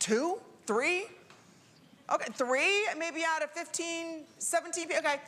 2, 3? Okay, 3, maybe out of 15, 17, okay.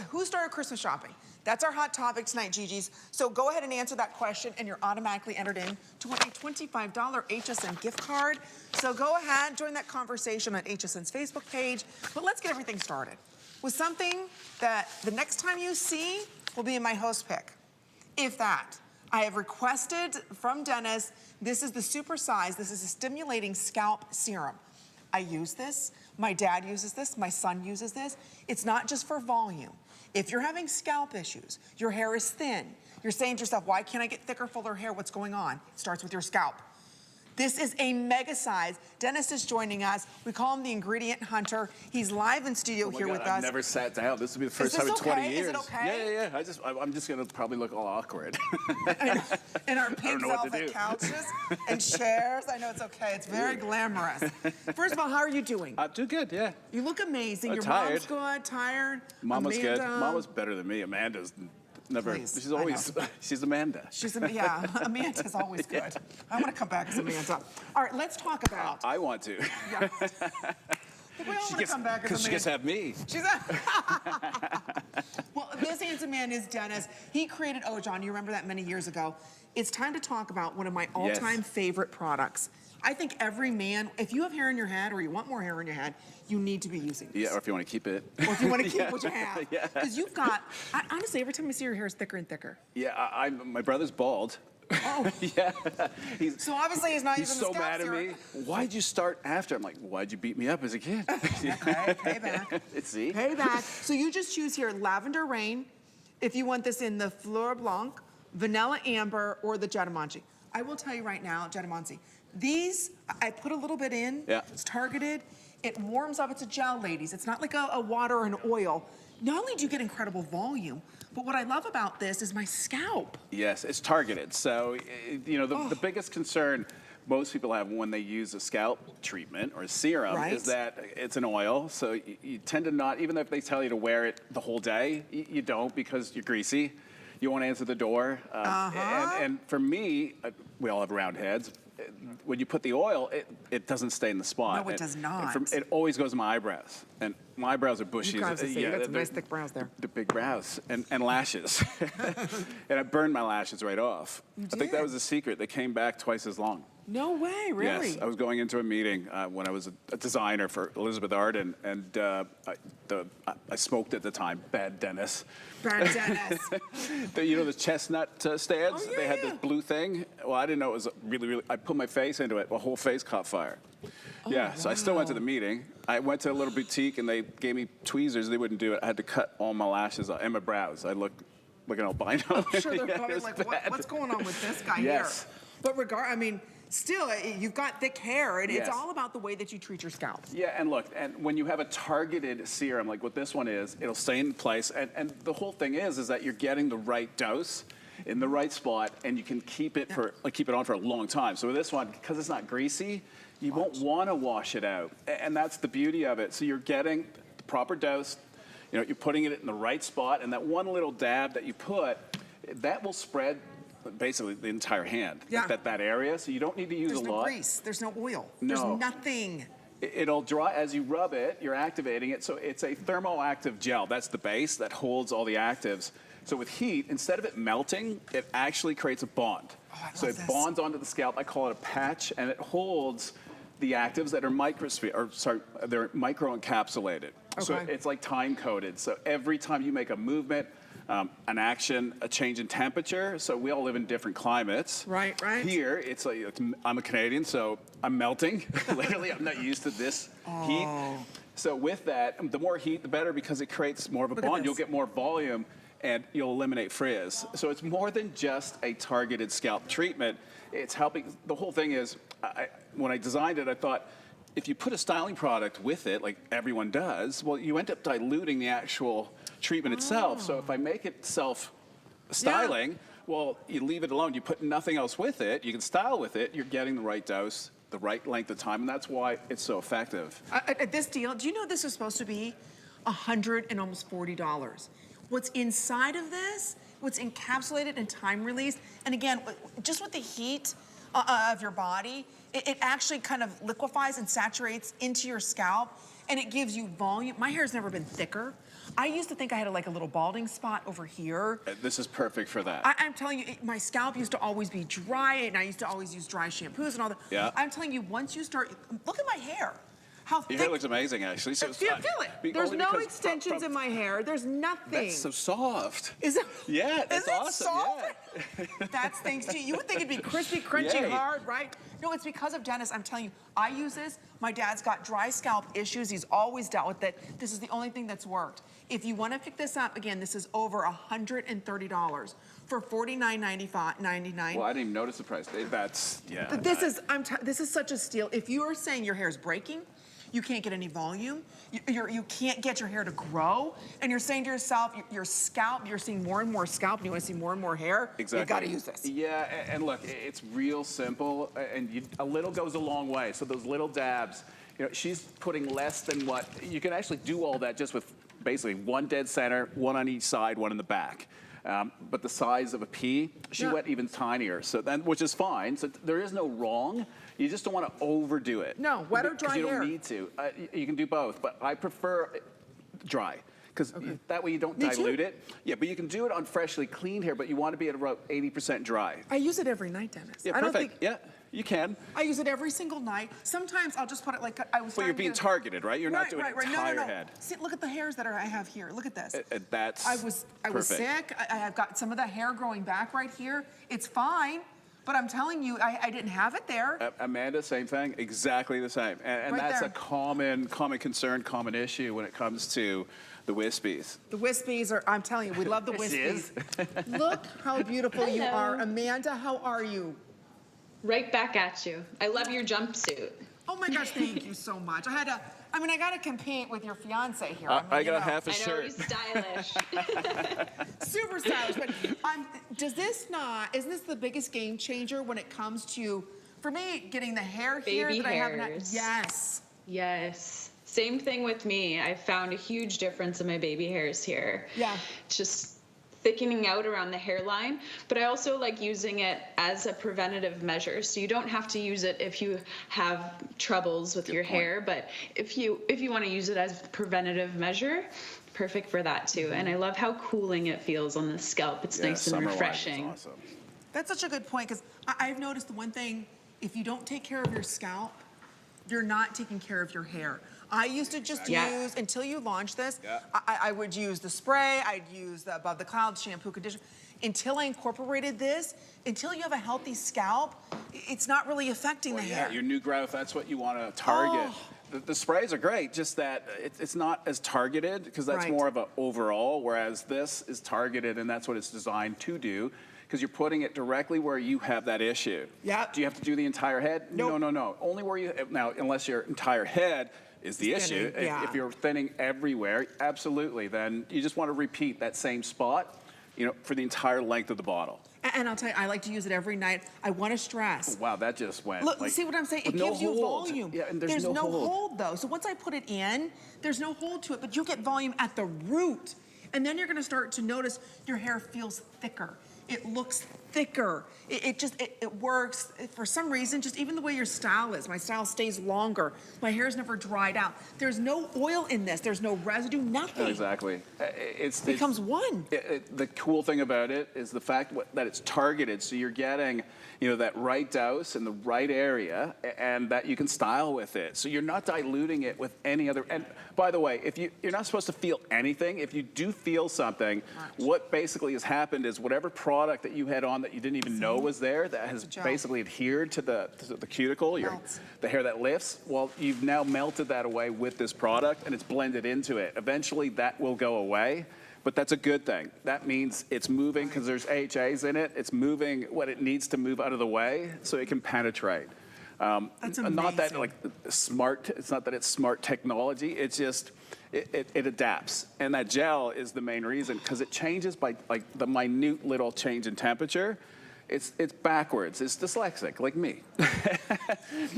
Who started Christmas shopping? That's our hot topic tonight, Gigi's. So go ahead and answer that question and you're automatically entered in to win a $25 HSN gift card. So go ahead, join that conversation on HSN's Facebook page. But let's get everything started with something that the next time you see will be in my host pick. If that. I have requested from Dennis, this is the Supersize, this is a stimulating scalp serum. I use this, my dad uses this, my son uses this. It's not just for volume. If you're having scalp issues, your hair is thin, you're saying to yourself, why can't I get thicker, fuller hair? What's going on? It starts with your scalp. This is a mega size. Dennis is joining us. We call him the ingredient hunter. He's live in studio here with us. I've never sat down. This will be the first time in 20 years. Is it okay? Yeah. I'm just gonna probably look all awkward. In our pink velvet couches and chairs. I know it's okay. It's very glamorous. First of all, how are you doing? I'm doing good, yeah. You look amazing. Your tired. mom's good, tired. Mama's Amanda. good. Mama's better than me. Amanda's never. Please, she's always. She's Amanda. Yeah, Amanda's always good. I want to come back as Amanda. All right, let's talk about. I want to. Yeah. We all want to come back as Amanda. Because she gets to have me. Well, this handsome man is Dennis. He created Ojon. You remember that many years ago. It's time to talk about one of my all-time favorite products. I think every man, if you have hair in your head or you want more hair in your head, you need to be using this. Yeah, or if you want to keep it. Or if you want to keep what you have. Yeah. Because you've got, honestly, every time I see your hair is thicker and thicker. Yeah, my brother's bald. Oh. Yeah. So obviously he's not using the scalp so mad serum. at me. Why'd you start after? I'm like, why'd you beat me up as a kid? Okay, payback. See? Payback. So you just choose here Lavender Rain, if you want this in the Fleur Blanc, Vanilla Amber, or the Jatamansi. I will tell you right now, Jatamansi, these, I put a little bit in. Yeah. It's targeted. It warms up. It's a gel, ladies. It's not like a water or an oil. Not only do you get incredible volume, but what I love about this is my scalp. Yes, it's targeted. So, you know, the biggest concern most people have when they use a scalp treatment or a serum is that it's an oil. So you tend to not, even if they tell you to wear it the whole day, you don't because you're greasy. You won't answer the door. And for me, we all have round heads. When you put the oil, it doesn't stay in the spot. No, it does not. It always goes to my eyebrows. And my eyebrows are bushy. You guys you got some nice thick brows there. The big brows and lashes. And I burned my lashes right off. I think that was the secret. They came back twice as long. No way, really? Yes, I was going into a meeting when I was a designer for Elizabeth Arden, and I smoked at the time. Bad Dennis. Bad Dennis. You know the chestnut stands? Oh, yeah, they had this blue thing. Well, I didn't know it was really. I put my face into it. My whole face caught fire. Oh, yeah, so I still went to the meeting. I went to a little boutique, and they gave me tweezers. They wouldn't do it. I had to cut all my lashes off and my brows. I look like an albino. I'm sure they're probably like, what's going on with this guy here? But I mean, still, you've got thick hair, and it's all about the way that you treat your scalp. Yeah, and look, and when you have a targeted serum, like what this one is, it'll stay in place, and the whole thing is that you're getting the right dose in the right spot, and you can keep it keep it on for a long time. So with this one, because it's not greasy, you won't want to wash it out, and that's the beauty of it. So you're getting the proper dose, you know, you're putting it in the right spot, and that one little dab that you put, that will spread basically the entire hand, that area, so you don't need to use a lot. There's no grease, there's no oil, no. There's nothing. It'll dry, as you rub it, you're activating it, so it's a thermoactive gel. That's the base that holds all the actives. So with heat, instead of it melting, it actually creates a bond. Oh, so it bonds onto the scalp. I call it a patch, and it holds the actives that are they're micro-encapsulated. Okay. So it's like time-coded. So every time you make a movement, an action, a change in temperature. So we all live in different climates. Right. Here, it's like, I'm a Canadian, so I'm melting. Literally, I'm not used to this heat. So with that, the more heat, the better, because it creates more of a bond. You'll get more volume, and you'll eliminate frizz. So it's more than just a targeted scalp treatment. It's helping. The whole thing is, when I designed it, I thought, if you put a styling product with it, like everyone does, well, you end up diluting the actual treatment itself. So if I make it self-styling, well, you leave it alone. You put nothing else with it. You can style with it. You're getting the right dose, the right length of time, and that's why it's so effective. At this deal, do you know this is supposed to be $140? What's inside of this, what's encapsulated and time released, and again, just with the heat, of your body, it actually kind of liquefies and saturates into your scalp, and it gives you volume. My hair's never been thicker. I used to think I had like a little balding spot over here. This is perfect for that. I'm telling you, my scalp used to always be dry, and I used to always use dry shampoos and all that. Yeah. I'm telling you, once you start, look at my hair. How thick. Your hair looks amazing, actually. So Feel it. There's no extensions in my hair. There's nothing. That's so soft. Is it? Yeah, that's Is it awesome. soft? Yeah. That's thanks to you. You would think it'd be crispy, crunchy, Yeah. hard, right? No, it's because of Dennis. I'm telling you, I use this. My dad's got dry scalp issues. He's always dealt with it. This is the only thing that's worked. If you want to pick this up, again, this is over $130 for $49.99. Well, I didn't even notice the price. That's, yeah. This is such a steal. If you are saying your hair is breaking, you can't get any volume, you can't get your hair to grow, and you're saying to yourself, your scalp, you're seeing more and more scalp, and you want to see more and more hair, exactly. You've got to use this. Yeah, and look, it's real simple, and a little goes a long way. So those little dabs, she's putting less than what, you can actually do all that just with basically one dead center, one on each side, one in the back. But the size of a pea, she went even tinier, so then, which is fine. So there is no wrong. You just don't want to overdo it. No, wet or dry hair. You don't need to. You can do both, but I prefer dry. Because that way you don't dilute it. Yeah, but you can do it on freshly cleaned hair, but you want to be at about 80% dry. I use it every night, Dennis. Yeah, perfect. Yeah, you can. I use it every single night. Sometimes I'll just put it like I was. Well, you're being targeted, right? You're not doing an entire head. See, look at the hairs that I have here. Look at this. That's I was sick. I have got some of the hair growing back right here. It's fine. But I'm telling you, I didn't have it there. Amanda, same thing, exactly the same. And right that's there. a common concern, common issue when it comes to the wispies. The wispies are, I'm telling you, we love the wispies. Look how beautiful you are. Amanda, how are you? Right back at you. I love your jumpsuit. Oh my gosh, thank you so much. I got to compete with your fiance here. I got half a shirt. I know, he's stylish. Super stylish, but isn't this the biggest game changer when it comes to, for me, getting the hair here Baby that I haven't had? hairs. Yes. Yes. Same thing with me. I found a huge difference in my baby hairs here. Yeah. Just thickening out around the hairline, but I also like using it as a preventative measure. So you don't have to use it if you have troubles with your hair, but if you want to use it as a preventative measure, perfect for that too. And I love how cooling it feels on the scalp. It's nice and refreshing. It's awesome. That's such a good point, because I've noticed the one thing, if you don't take care of your scalp, you're not taking care of your hair. I used to just use, until you launched this, I would use the spray, I'd use the Above the Clouds shampoo, conditioner. Until I incorporated this, until you have a healthy scalp, it's not really affecting the hair. Your new growth, that's what you want to target. The sprays are great, just that it's not as targeted, because that's more of an overall, whereas this is targeted, and that's what it's designed to do, because you're putting it directly where you have that issue. Yeah. Do you have to do the entire head? Nope. No. Only where you, now, unless your entire head is the issue. Yeah. If you're thinning everywhere, absolutely, then you just want to repeat that same spot, for the entire length of the bottle. And I'll tell you, I like to use it every night. I want to stress. Oh, wow, that just went. Look, see what I'm saying? It gives you volume. Yeah, and there's no hold though. So once I put it in, there's no hold to it, but you get volume at the root. And then you're going to start to notice your hair feels thicker. It looks thicker. It works. For some reason, just even the way your style is, my style stays longer. My hair's never dried out. There's no oil in this. There's no residue, nothing. Exactly. It becomes one. The cool thing about it is the fact that it's targeted, so you're getting, that right dose in the right area, and that you can style with it. So you're not diluting it with any other. And by the way, if you're not supposed to feel anything. If you do feel something, what basically has happened is whatever product that you had on that you didn't even know was there, that has basically adhered to the cuticle, the hair that lifts, well, you've now melted that away with this product, and it's blended into it. Eventually, that will go away. But that's a good thing. That means it's moving, because there's AHAs in it. It's moving what it needs to move out of the way so it can penetrate. That's amazing. Not that smart. It's not that it's smart technology. It's just it adapts, and that gel is the main reason, because it changes by the minute little change in temperature. It's backwards. It's dyslexic, like me.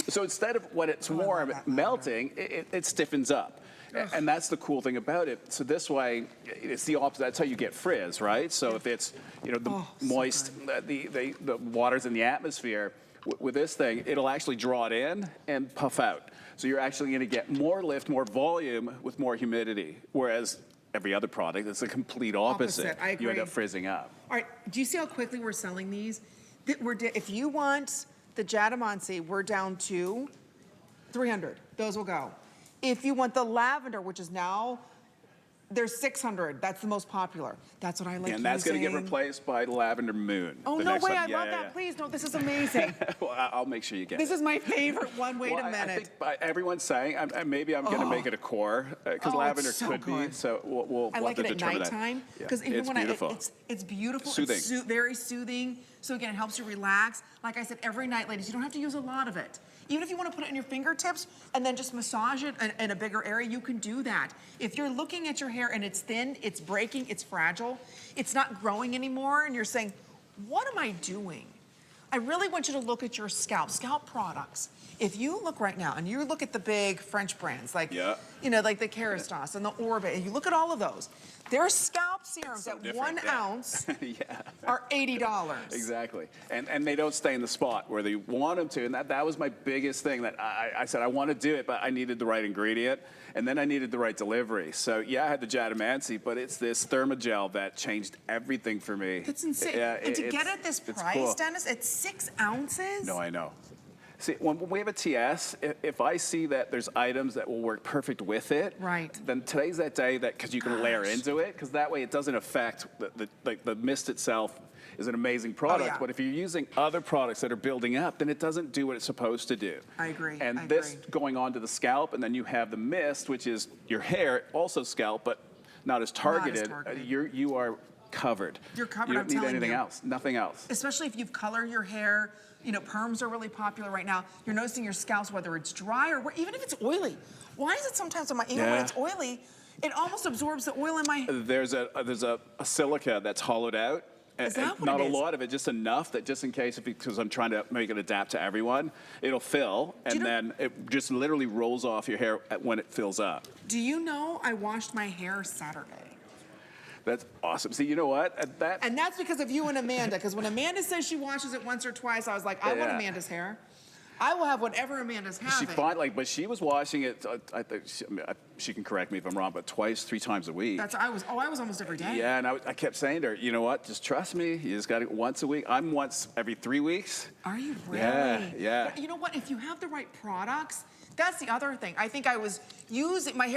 So instead of when it's warm melting, it stiffens up. And that's the cool thing about it. So this way, it's the opposite. That's how you get frizz, right? So if it's the moist, the water's in the atmosphere, with this thing, it'll actually draw it in and puff out. So you're actually going to get more lift, more volume with more humidity. Whereas every other product, it's the complete opposite. I agree. You end up frizzing up. All right, do you see how quickly we're selling these? If you want the Jatamansi, we're down to 300. Those will go. If you want the lavender, which is now, there's 600. That's the most popular. That's what I like And that's going to get replaced by Lavender Moon. Oh, no way. I love that. Please, no, this is amazing. Well, I'll make sure you get it. This is my favorite one. Wait a minute. I think everyone's saying, maybe I'm going to make it a core, because lavender so could good. be. So we'll I have like to it at determine nighttime that. because It's beautiful. It's beautiful. Soothing. It's very soothing. So again, it helps you relax. Like I said, every night, ladies, you don't have to use a lot of it. Even if you want to put it in your fingertips and then just massage it in a bigger area, you can do that. If you're looking at your hair and it's thin, it's breaking, it's fragile, it's not growing anymore, and you're saying, what am I doing? I really want you to look at your scalp products. If you look right now and you look at the big French brands, like, you know, like the Kerastase and the Orbit, and you look at all of those, their scalp serums at 1 ounce are $80. Exactly. And they don't stay in the spot where they want them to. And that was my biggest thing that I said, I want to do it, but I needed the right ingredient. And then I needed the right delivery. So yeah, I had the Jatamansi, but it's this ThermoGel that changed everything for me. That's insane. And to get at this price, cool. Dennis, it's 6 ounces? No, I know. See, when we have a TS, if I see that there's items that will work perfect with it, then today's that day that, because you can layer into it, because that way it doesn't affect, the mist itself is an amazing product, but if you're using other products that are building up, then it doesn't do what it's supposed to do. I agree. And this going on to the scalp, and then you have the mist, which is your hair, also scalp, but not as targeted. You are covered. You're covered, You I'm don't need telling anything you. else, nothing else. Especially if you've colored your hair, you know, perms are really popular right now. You're noticing your scalps, whether it's dry or even if it's oily. Why is it sometimes when it's oily, it almost absorbs the oil in my hair? There's a silica that's hollowed out. Is that what not it is? a lot of it, just enough that just in case, because I'm trying to make it adapt to everyone, it'll fill, and then it just literally rolls off your hair when it fills up. Do you know I washed my hair Saturday? That's awesome. See, you know what? And that's because of you and Amanda, because when Amanda says she washes it once or twice, I was like, I want Amanda's hair. I will have whatever Amanda's having. But she was washing it, I think, she can correct me if I'm wrong, but 2-3 times a week. I was almost every day. Yeah, and I kept saying to her, you know what, just trust me, you just got it once a week. I'm once every 3 weeks. Are you really? Yeah. But you know what, if you have the right products, that's the other thing. I think I was using, my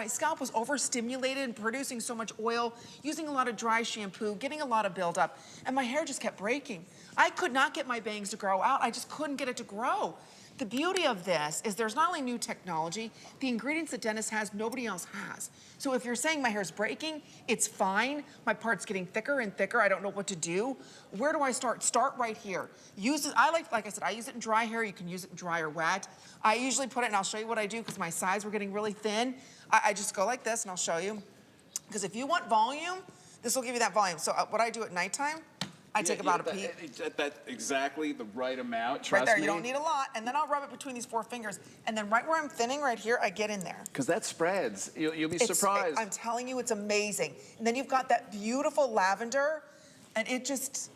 scalp was overstimulated and producing so much oil, using a lot of dry shampoo, getting a lot of buildup, and my hair just kept breaking. I could not get my bangs to grow out. I just couldn't get it to grow. The beauty of this is there's not only new technology, the ingredients that Dennis has, nobody else has. So if you're saying my hair's breaking, it's fine. My part's getting thicker and thicker. I don't know what to do. Where do I start? Start right here. Use it. Like I said, I use it in dry hair. You can use it in dry or wet. I usually put it, and I'll show you what I do because my sides were getting really thin. I just go like this, and I'll show you. Because if you want volume, this will give you that volume. So what I do at nighttime, I take about a peek. That's exactly the right amount, trust me. Right there, you don't need a lot. And then I'll rub it between these 4 fingers. And then right where I'm thinning right here, I get in there. Because that spreads. You'll be surprised. I'm telling you, it's amazing. And then you've got that beautiful lavender, and it just,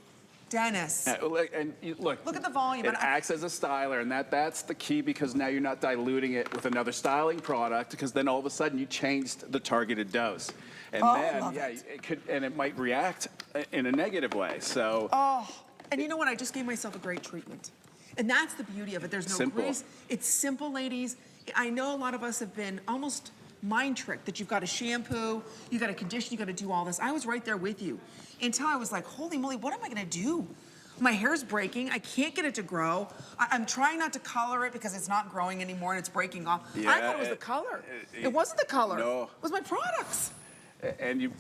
Dennis. Look at the volume. It acts as a styler, and that's the key, because now you're not diluting it with another styling product, because then all of a sudden you changed the targeted dose. And it might react in a negative way. So. And you know what? I just gave myself a great treatment. And that's the beauty of it. There's no grease. It's simple, ladies. I know a lot of us have been almost mind tricked that you've got to shampoo, you got to condition, you got to do all this. I was right there with you until I was like, holy moly, what am I going to do? My hair's breaking. I can't get it to grow. I'm trying not to color it because it's not growing anymore and it's breaking off. I thought it was the color. It wasn't the color. No. It was my products. And